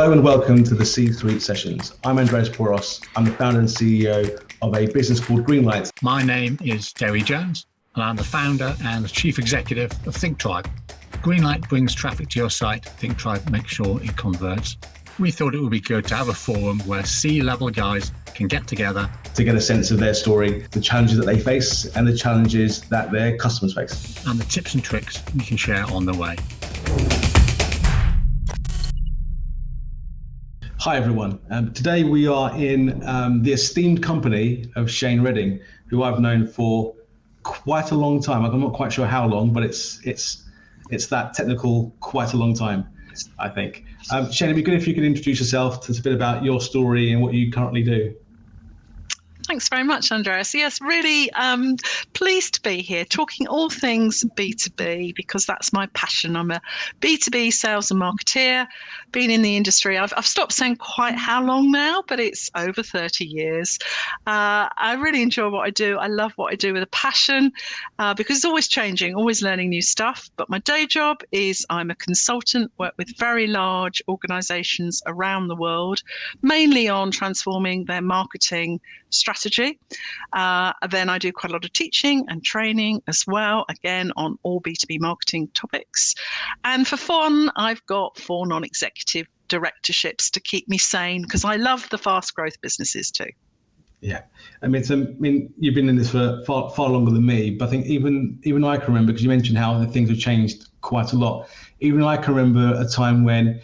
Hello and welcome to the C-Suite Sessions. I'm Andreas Poros. I'm the founder and CEO of a business called Greenlight. My name is Terry Jones, and I'm the founder and the chief executive of ThinkTribe. Greenlight brings traffic to your site. ThinkTribe makes sure it converts. We thought it would be good to have a forum where C-level guys can get together to get a sense of their story, the challenges that they face and the challenges that their customers face. and the tips and tricks we can share on the way. Hi everyone. Today we are in the esteemed company of Shane Redding, who I've known for quite a long time. I'm not quite sure how long, but it's that technical quite a long time, I think. Shane, it'd be good if you could introduce yourself, tell us a bit about your story and what you currently do. Thanks very much, Andreas. Yes, really pleased to be here talking all things B2B because that's my passion. I'm a B2B sales and marketeer, been in the industry. I've stopped saying quite how long now, but it's over 30 years. I really enjoy what I do. I love what I do with a passion because it's always changing, always learning new stuff. But my day job is I'm a consultant, work with very large organizations around the world, mainly on transforming their marketing strategy. Then I do quite a lot of teaching and training as well, again on all B2B marketing topics. And for fun, I've got 4 non-executive directorships to keep me sane because I love the fast growth businesses too. Yeah, I mean, you've been in this for far longer than me, but I think even I can remember, because you mentioned how things have changed quite a lot. Even I can remember a time when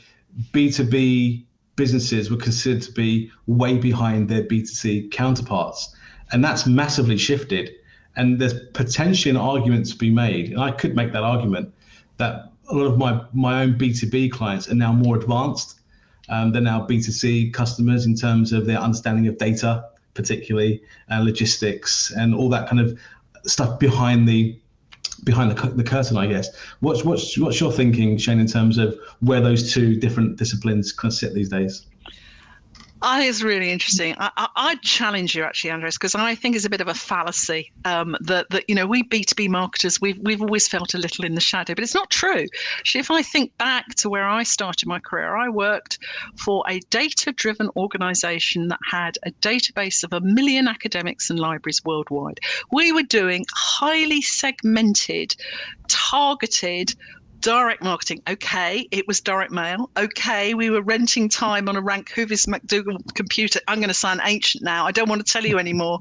B2B businesses were considered to be way behind their B2C counterparts. And that's massively shifted. And there's potentially an argument to be made, and I could make that argument, that a lot of my own B2B clients are now more advanced. They're now B2C customers in terms of their understanding of data, particularly, and logistics and all that kind of stuff behind the curtain, I guess. What's your thinking, Shane, in terms of where those two different disciplines kind of sit these days? I think it's really interesting. I'd challenge you actually, Andres, because I think it's a bit of a fallacy that we B2B marketers, we've always felt a little in the shadow, but it's not true. Actually, if I think back to where I started my career, I worked for a data-driven organization that had a database of 1 million academics and libraries worldwide. We were doing highly segmented, targeted direct marketing. Okay, it was direct mail. Okay, we were renting time on a Rank Hoovis McDougall computer. I'm going to sound ancient now. I don't want to tell you anymore.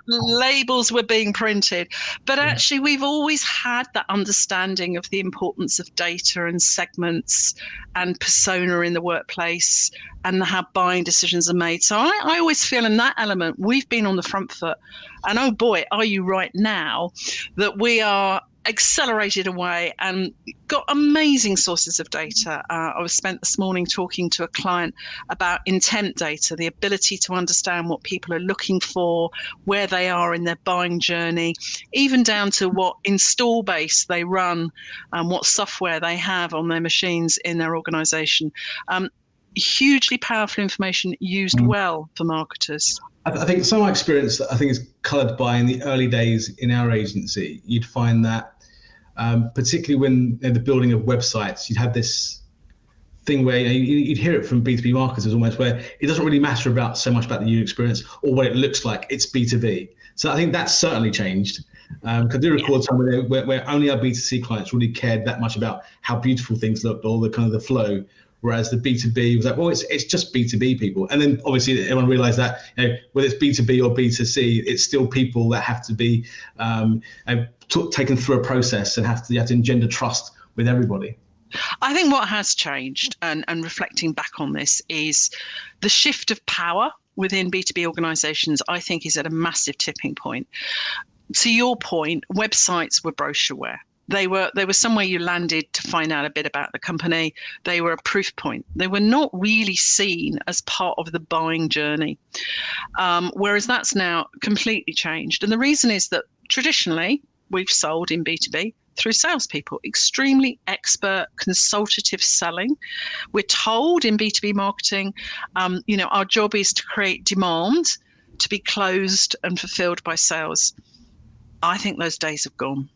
Labels were being printed. But actually, we've always had that understanding of the importance of data and segments and persona in the workplace and how buying decisions are made. So I always feel in that element, we've been on the front foot. And oh boy, are you right now that we are accelerated away and got amazing sources of data. I was spent this morning talking to a client about intent data, the ability to understand what people are looking for, where they are in their buying journey, even down to what install base they run and what software they have on their machines in their organization. Hugely powerful information used well for marketers. I think some of my experience, I think, is coloured by in the early days in our agency. You'd find that particularly when in the building of websites, you'd have this thing where you'd hear it from B2B marketers almost, where it doesn't really matter about so much about the user experience or what it looks like. It's B2B. So I think that's certainly changed. Because I do recall a time where only our B2C clients really cared that much about how beautiful things looked or the kind of the flow. Whereas the B2B was like, well, it's just B2B people. And then obviously everyone realized that, whether it's B2B or B2C, it's still people that have to be taken through a process and you have to engender trust with everybody. I think what has changed, and reflecting back on this, is the shift of power within B2B organizations, I think, is at a massive tipping point. To your point, websites were brochureware. They were somewhere you landed to find out a bit about the company. They were a proof point. They were not really seen as part of the buying journey, whereas that's now completely changed. And the reason is that traditionally we've sold in B2B through salespeople, extremely expert consultative selling. We're told in B2B marketing, our job is to create demand to be closed and fulfilled by sales. I think those days have gone.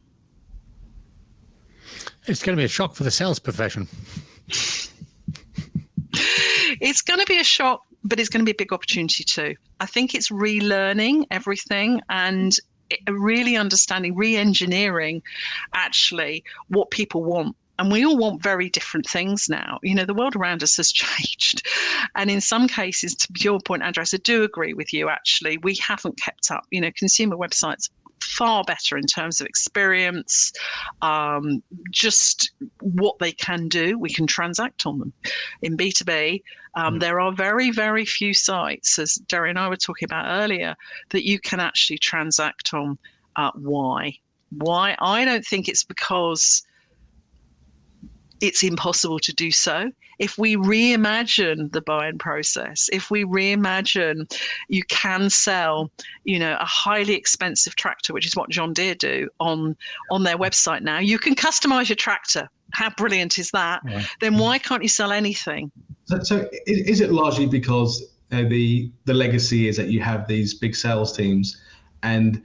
It's going to be a shock for the sales profession. It's going to be a shock, but it's going to be a big opportunity too. I think it's relearning everything and really understanding, re-engineering actually what people want. And we all want very different things now. You know, the world around us has changed. And in some cases, to your point, Andreas, I do agree with you, actually. We haven't kept up. You know, consumer websites far better in terms of experience, just what they can do. We can transact on them. In B2B, there are very, very few sites, as Derry and I were talking about earlier, that you can actually transact on. Why? I don't think it's because it's impossible to do so. If we reimagine the buying process, if we reimagine you can sell, you know, a highly expensive tractor, which is what John Deere do on their website now, you can customize your tractor. How brilliant is that? Right. Then why can't you sell anything? So is it largely because the legacy is that you have these big sales teams, and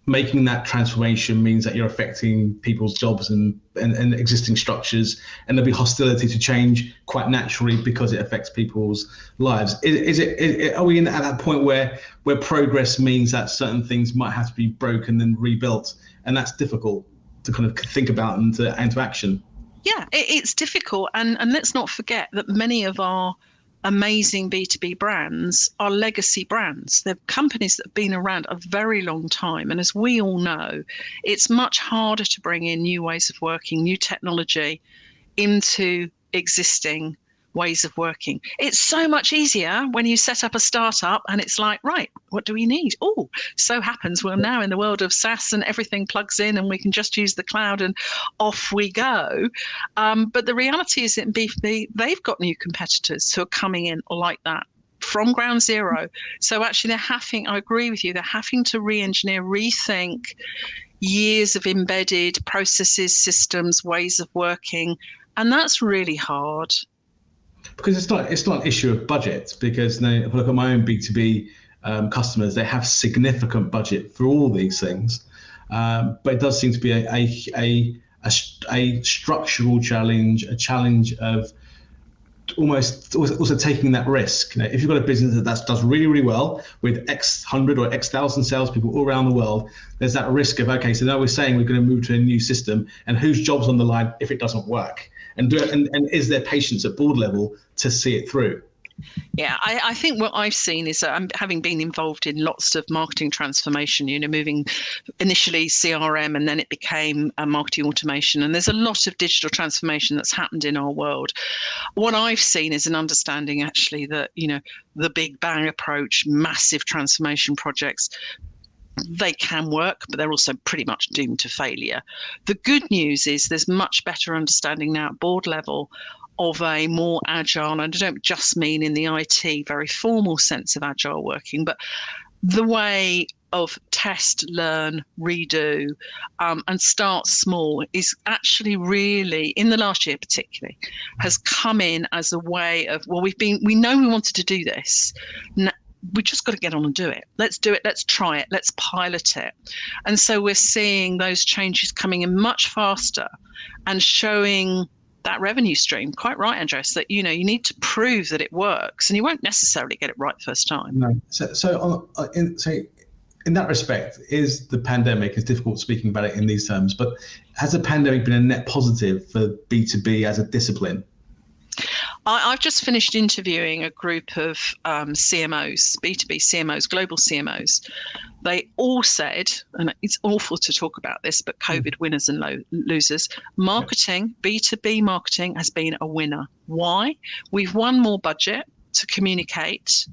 making that transformation means that you're affecting people's jobs and existing structures, and there'll be hostility to change quite naturally because it affects people's lives? Are we at that point where progress means that certain things might have to be broken and rebuilt, and that's difficult to kind of think about and to into action? Yeah, it's difficult, and let's not forget that many of our amazing B2B brands are legacy brands. They're companies that have been around a very long time. And as we all know, it's much harder to bring in new ways of working, new technology into existing ways of working. It's so much easier when you set up a startup and it's like, right, what do we need? Oh, so happens we're now in the world of SaaS and everything plugs in and we can just use the cloud and off we go. But the reality is in B2B, they've got new competitors who are coming in like that from ground zero. So actually I agree with you, they're having to re-engineer, rethink years of embedded processes, systems, ways of working. And that's really hard. Because it's not an issue of budget, because if I look at my own B2B customers, they have significant budget for all these things. But it does seem to be a structural challenge, a challenge of almost also taking that risk. You know, if you've got a business that does really, really well with X hundred or X thousand salespeople all around the world, there's that risk of, okay, so now we're saying we're going to move to a new system, and whose job's on the line if it doesn't work? And is there patience at board level to see it through? Yeah, I think what I've seen is having been involved in lots of marketing transformation, you know, moving initially CRM and then it became marketing automation. And there's a lot of digital transformation that's happened in our world. What I've seen is an understanding actually that, you know, the big bang approach, massive transformation projects, they can work, but they're also pretty much doomed to failure. The good news is there's much better understanding now at board level of a more agile, and I don't just mean in the IT, very formal sense of agile working, but the way of test, learn, redo, and start small is actually really, in the last year particularly, has come in as a way of, well, we know we wanted to do this. We just got to get on and do it. Let's do it. Let's try it. Let's pilot it. And so we're seeing those changes coming in much faster and showing that revenue stream. Quite right, Andreas, that, you know, you need to prove that it works, and you won't necessarily get it right first time. No. So in that respect, is the pandemic, it's difficult speaking about it in these terms, but has the pandemic been a net positive for B2B as a discipline? I've just finished interviewing a group of CMOs, B2B CMOs, global CMOs. They all said, and it's awful to talk about this, but COVID winners and losers, marketing, B2B marketing has been a winner. Why? We've won more budget to communicate.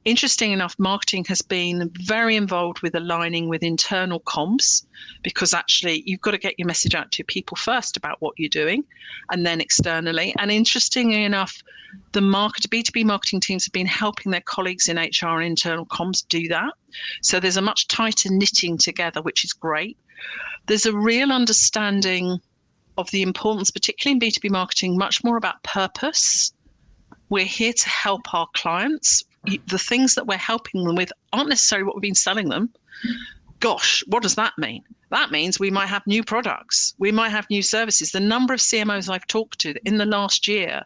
Interesting enough, marketing has been very involved with aligning with internal comms, because actually you've got to get your message out to people first about what you're doing and then externally. And interestingly enough, the B2B marketing teams have been helping their colleagues in HR and internal comms do that. So there's a much tighter knitting together, which is great. There's a real understanding of the importance, particularly in B2B marketing, much more about purpose. We're here to help our clients. The things that we're helping them with aren't necessarily what we've been selling them. Gosh, what does that mean? That means we might have new products. We might have new services. The number of CMOs I've talked to in the last year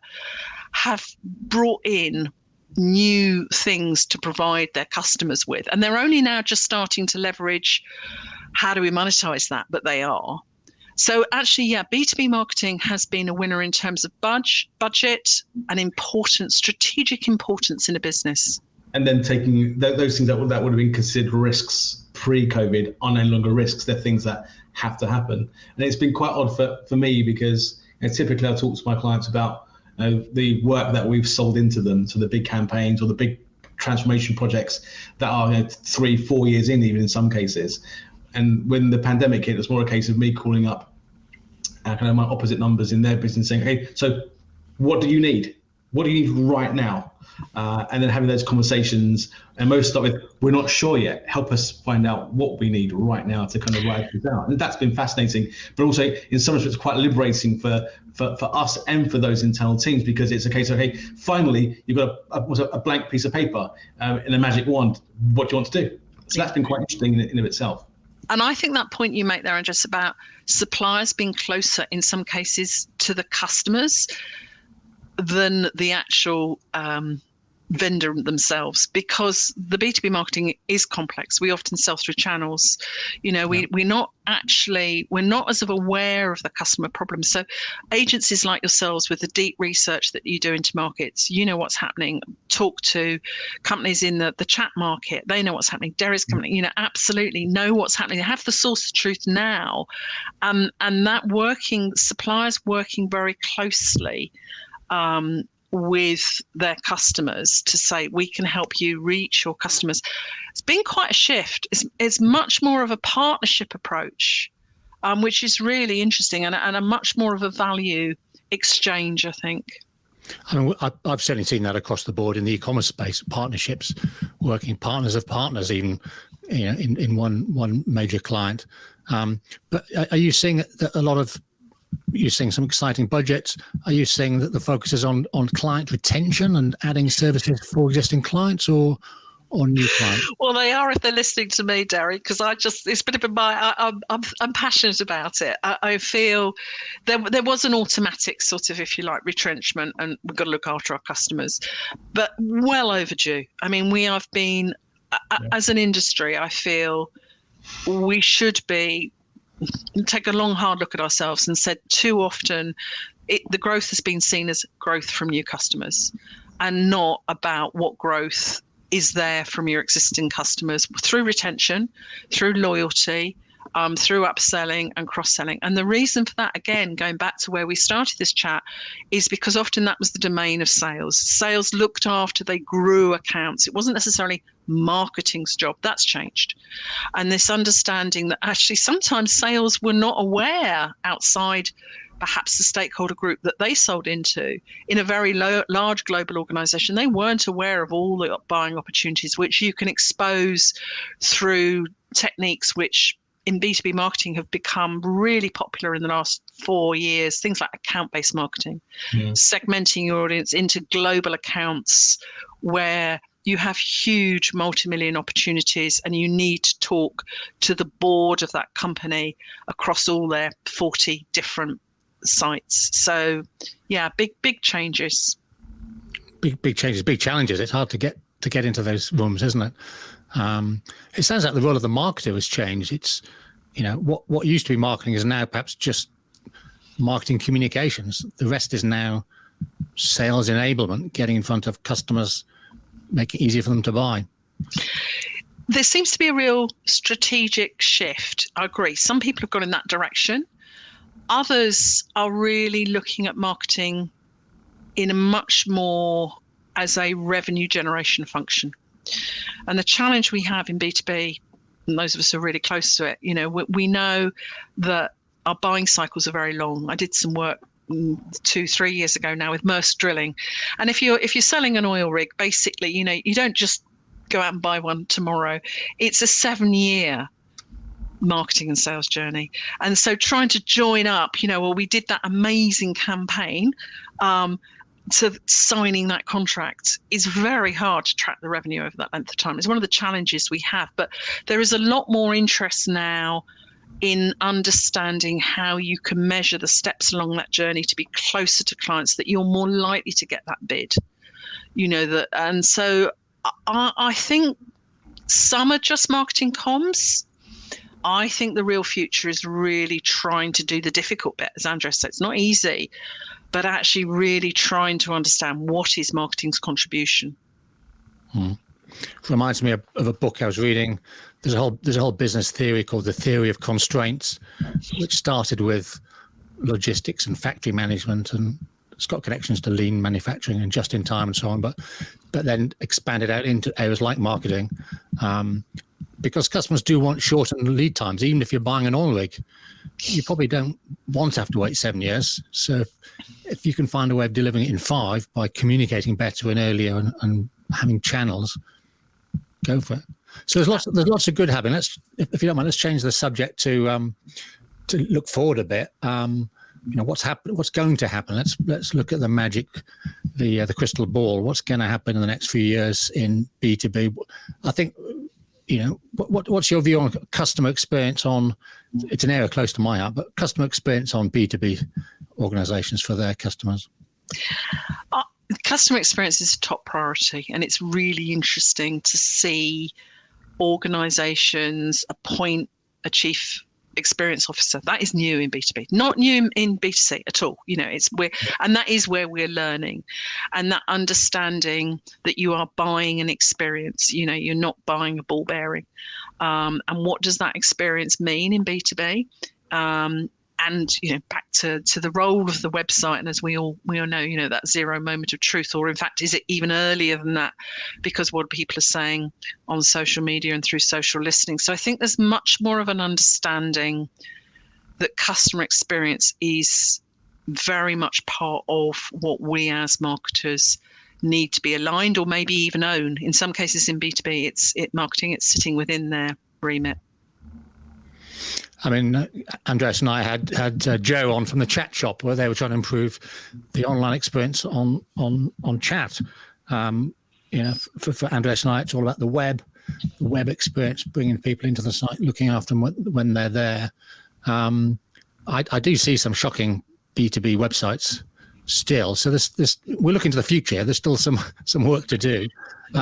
have brought in new things to provide their customers with. And they're only now just starting to leverage how do we monetize that, but they are. So actually, yeah, B2B marketing has been a winner in terms of budget and strategic importance in a business. And then taking those things that would have been considered risks pre-COVID are no longer risks. They're things that have to happen. And it's been quite odd for me because typically I talk to my clients about the work that we've sold into them, so the big campaigns or the big transformation projects that are 3-4 years in, even in some cases. And when the pandemic hit, it was more a case of me calling up kind of my opposite numbers in their business saying, hey, so what do you need? What do you need right now? And then having those conversations, and most start with, we're not sure yet. Help us find out what we need right now to kind of write this out. And that's been fascinating, but also in some respects quite liberating for us and for those internal teams, because it's a case of, hey, finally, you've got a blank piece of paper and a magic wand. What do you want to do? So that's been quite interesting in of itself. And I think that point you make there, Andres, about suppliers being closer in some cases to the customers than the actual vendor themselves, because the B2B marketing is complex. We often sell through channels. We're not as aware of the customer problems. So agencies like yourselves, with the deep research that you do into markets, you know what's happening. Talk to companies in the chat market, they know what's happening. Dairy's company, absolutely know what's happening. They have the source of truth now, and that suppliers working very closely with their customers to say, we can help you reach your customers. It's been quite a shift. It's much more of a partnership approach, which is really interesting, and a much more of a value exchange, I think. I mean, I've certainly seen that across the board in the e-commerce space, partnerships, working partners of partners, even in one major client. But are you seeing that a lot of, you're seeing some exciting budgets? Are you seeing that the focus is on client retention and adding services for existing clients or new clients? Well, they are if they're listening to me, Derek, because it's a bit of I'm passionate about it. I feel there was an automatic sort of, if you like, retrenchment, and we've got to look after our customers, but well overdue. I mean, we have been, as an industry, I feel we should take a long, hard look at ourselves and said too often the growth has been seen as growth from new customers and not about what growth is there from your existing customers through retention, through loyalty, through upselling and cross-selling. And the reason for that, again, going back to where we started this chat, is because often that was the domain of sales. Sales looked after, they grew accounts. It wasn't necessarily marketing's job. That's changed. And this understanding that actually sometimes sales were not aware outside perhaps the stakeholder group that they sold into in a very large global organization. They weren't aware of all the buying opportunities, which you can expose through techniques which in B2B marketing have become really popular in the last 4 years, things like account-based marketing, segmenting your audience into global accounts where you have huge multi-million opportunities and you need to talk to the board of that company across all their 40 different sites. So yeah, big changes. Big changes, big challenges. It's hard to get into those rooms, isn't it? It sounds like the role of the marketer has changed. It's, what used to be marketing is now perhaps just marketing communications. The rest is now sales enablement, getting in front of customers, make it easier for them to buy. There seems to be a real strategic shift. I agree. Some people have gone in that direction. Others are really looking at marketing in a much more as a revenue generation function. And the challenge we have in B2B, and those of us who are really close to it, we know that our buying cycles are very long. I did some work 2-3 years ago now with Maersk Drilling. And if you're selling an oil rig, basically, you don't just go out and buy one tomorrow. It's a 7-year marketing and sales journey. And so trying to join up, we did that amazing campaign to signing that contract is very hard to track the revenue over that length of time. It's one of the challenges we have, but there is a lot more interest now in understanding how you can measure the steps along that journey to be closer to clients, that you're more likely to get that bid. And so I think some are just marketing comms. I think the real future is really trying to do the difficult bit, as Andres said. It's not easy, but actually really trying to understand what is marketing's contribution. It reminds me of a book I was reading. There's a whole business theory called the theory of constraints, which started with logistics and factory management, and it's got connections to lean manufacturing and just in time and so on, but then expanded out into areas like marketing, because customers do want shortened lead times. Even if you're buying an oil rig, you probably don't want to have to wait 7 years. So if you can find a way of delivering it in 5 by communicating better and earlier and having channels, go for it. So there's lots of good happening. If you don't mind, let's change the subject to look forward a bit. What's going to happen? Let's look at the magic, the crystal ball. What's going to happen in the next few years in B2B? I think, what's your view on customer experience on? It's an area close to my heart, but customer experience on B2B organizations for their customers. Customer experience is a top priority, and it's really interesting to see organizations appoint a chief experience officer. That is new in B2B, not new in B2C at all. And that is where we're learning, and that understanding that you are buying an experience. You're not buying a ball bearing. And what does that experience mean in B2B? And back to the role of the website, and as we all know, that zero moment of truth, or in fact, is it even earlier than that? Because what people are saying on social media and through social listening. So I think there's much more of an understanding that customer experience is very much part of what we as marketers need to be aligned, or maybe even own. In some cases in B2B, marketing, it's sitting within their remit. I mean, Andreas and I had Joe on from the chat shop, where they were trying to improve the online experience on chat. For Andreas and I, it's all about the web experience, bringing people into the site, looking after them when they're there. I do see some shocking B2B websites still. So we're looking to the future. There's still some work to do. So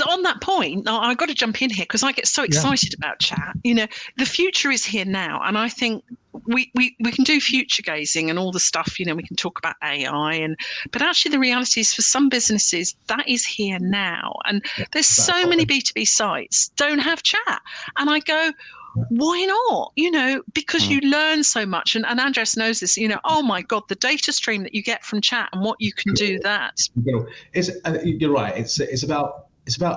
on that point, I've got to jump in here because I get so excited about chat. The future is here now, and I think we can do future gazing and all the stuff. We can talk about AI, but actually the reality is for some businesses that is here now, and there's so many B2B sites don't have chat, and I go, why not? Because you learn so much, and Andres knows this. Oh my God, the data stream that you get from chat and what you can do that. You're right. It's about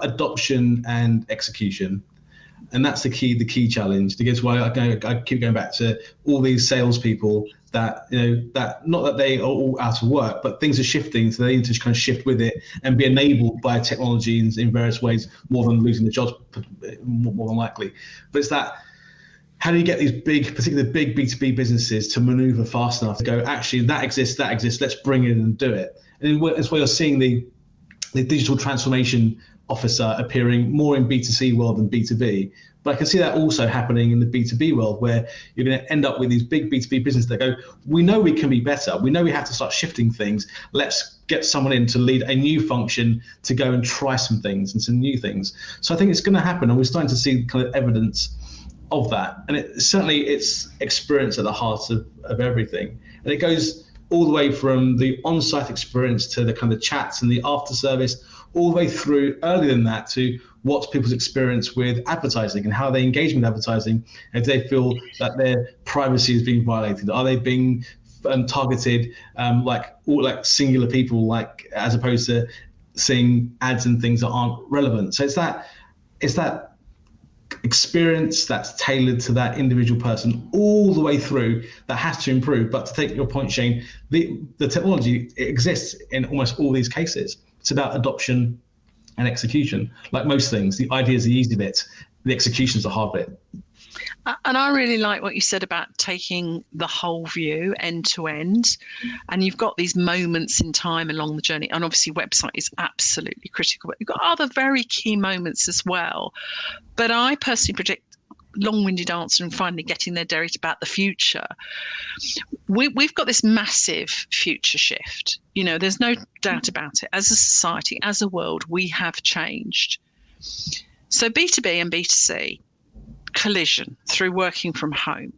adoption and execution, and that's the key challenge. Because why I keep going back to all these salespeople that that not that they are all out of work, but things are shifting, so they need to kind of shift with it and be enabled by technology in various ways, more than losing the jobs, more than likely. But it's that, how do you get these particularly big B2B businesses to maneuver fast enough to go, actually that exists, let's bring it in and do it. And that's why you're seeing the digital transformation officer appearing more in B2C world than B2B. But I can see that also happening in the B2B world, where you're going to end up with these big B2B businesses that go, we know we can be better. We know we have to start shifting things. Let's get someone in to lead a new function to go and try some things and some new things. So I think it's going to happen, and we're starting to see kind of evidence of that. And it's experience at the heart of everything. And it goes all the way from the on-site experience to the kind of chats and the after service, all the way through earlier than that to what's people's experience with advertising and how they engage with advertising. If they feel that their privacy is being violated, are they being targeted like singular people, as opposed to seeing ads and things that aren't relevant. So it's that experience that's tailored to that individual person all the way through that has to improve. But to take your point, Shane, the technology, it exists in almost all these cases. It's about adoption and execution. Like most things, the idea is the easy bit, the execution is the hard bit. And I really like what you said about taking the whole view end to end. And you've got these moments in time along the journey. And obviously website is absolutely critical, but you've got other very key moments as well. But I personally predict long-winded answer and finally getting there, Derek, about the future. We've got this massive future shift. There's no doubt about it. As a society, as a world, we have changed. So B2B and B2C, collision through working from home,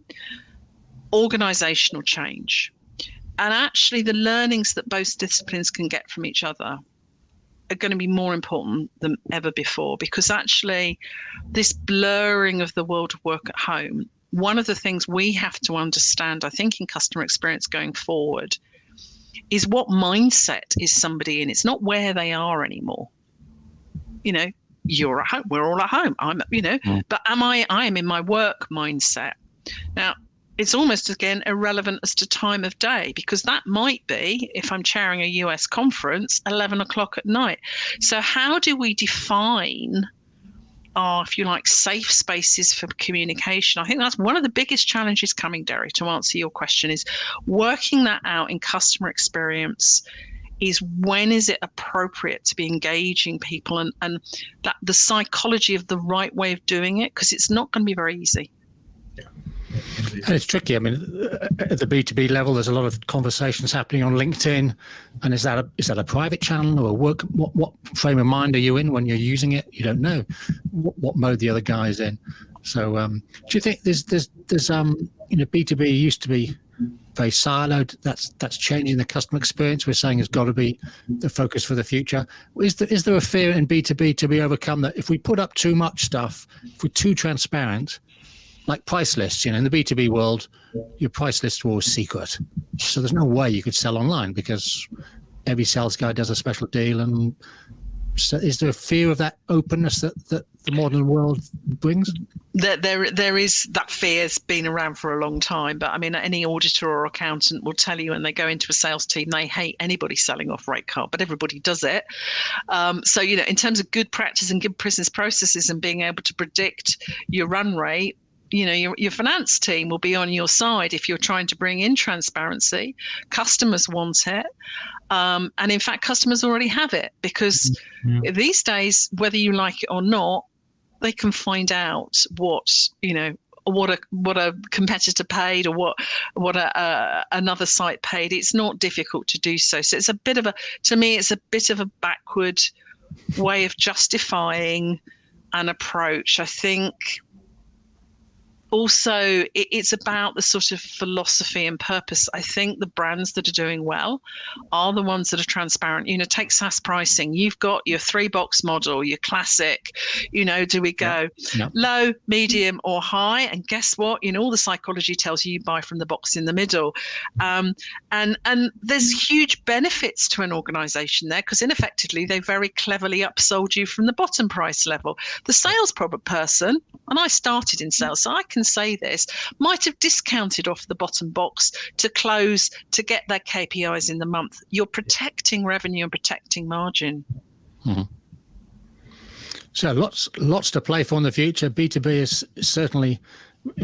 organizational change, and actually the learnings that both disciplines can get from each other are going to be more important than ever before, because actually this blurring of the world of work at home, one of the things we have to understand, I think, in customer experience going forward is what mindset is somebody in. It's not where they are anymore. You're at home, we're all at home. But I am in my work mindset. Now, it's almost, again, irrelevant as to time of day, because that might be, if I'm chairing a US conference, 11 o'clock at night. So how do we define our, if you like, safe spaces for communication? I think that's one of the biggest challenges coming, Derek, to answer your question, is working that out in customer experience. Is when is it appropriate to be engaging people, and that the psychology of the right way of doing it, because it's not going to be very easy. And it's tricky. I mean, at the B2B level, there's a lot of conversations happening on LinkedIn. And is that a private channel or a work? What frame of mind are you in when you're using it? You don't know what mode the other guy is in. So do you think there's B2B used to be very siloed? That's changing the customer experience. We're saying it's got to be the focus for the future. Is there a fear in B2B to be overcome that if we put up too much stuff, if we're too transparent, like price lists, in the B2B world, your price lists were always secret. So there's no way you could sell online because every sales guy does a special deal. And so is there a fear of that openness that the modern world brings? There is. That fear's been around for a long time. But I mean, any auditor or accountant will tell you when they go into a sales team, they hate anybody selling off rate card, but everybody does it. So, in terms of good practice and good business processes and being able to predict your run rate, your finance team will be on your side if you're trying to bring in transparency. Customers want it. And in fact, customers already have it, because these days, whether you like it or not, they can find out what a competitor paid or what another site paid. It's not difficult to do so. So it's a bit of a backward way of justifying an approach. I think also it's about the sort of philosophy and purpose. I think the brands that are doing well are the ones that are transparent. Take SaaS pricing. You've got your 3-box model, your classic, do we go low, medium or high? And guess what? All the psychology tells you buy from the box in the middle. And there's huge benefits to an organization there, because ineffectively they very cleverly upsold you from the bottom price level. The sales person, and I started in sales, so I can say this, might have discounted off the bottom box to close, to get their KPIs in the month. You're protecting revenue and protecting margin. Mm-hmm. So lots to play for in the future. B2B is certainly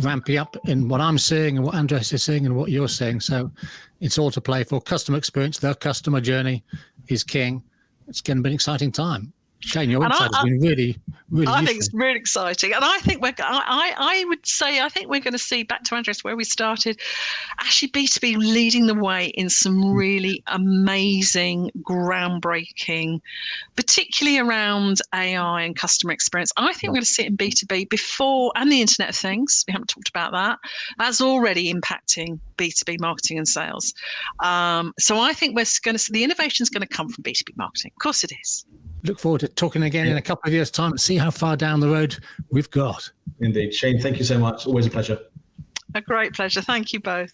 ramping up in what I'm seeing and what Andres is seeing and what you're seeing. So it's all to play for. Customer experience, the customer journey is king. It's going to be an exciting time. Shane, your insight has been really useful. I think it's really exciting. And I think I would say we're going to see, back to Andres, where we started, actually B2B leading the way in some really amazing, groundbreaking, particularly around AI and customer experience. I think we're going to see it in B2B before, and the Internet of Things. We haven't talked about that. That's already impacting B2B marketing and sales. So I think we're going to see the innovation is going to come from B2B marketing. Of course it is. Look forward to talking again in a couple of years' time and see how far down the road we've got. Indeed. Shane, thank you so much. Always a pleasure. A great pleasure. Thank you both.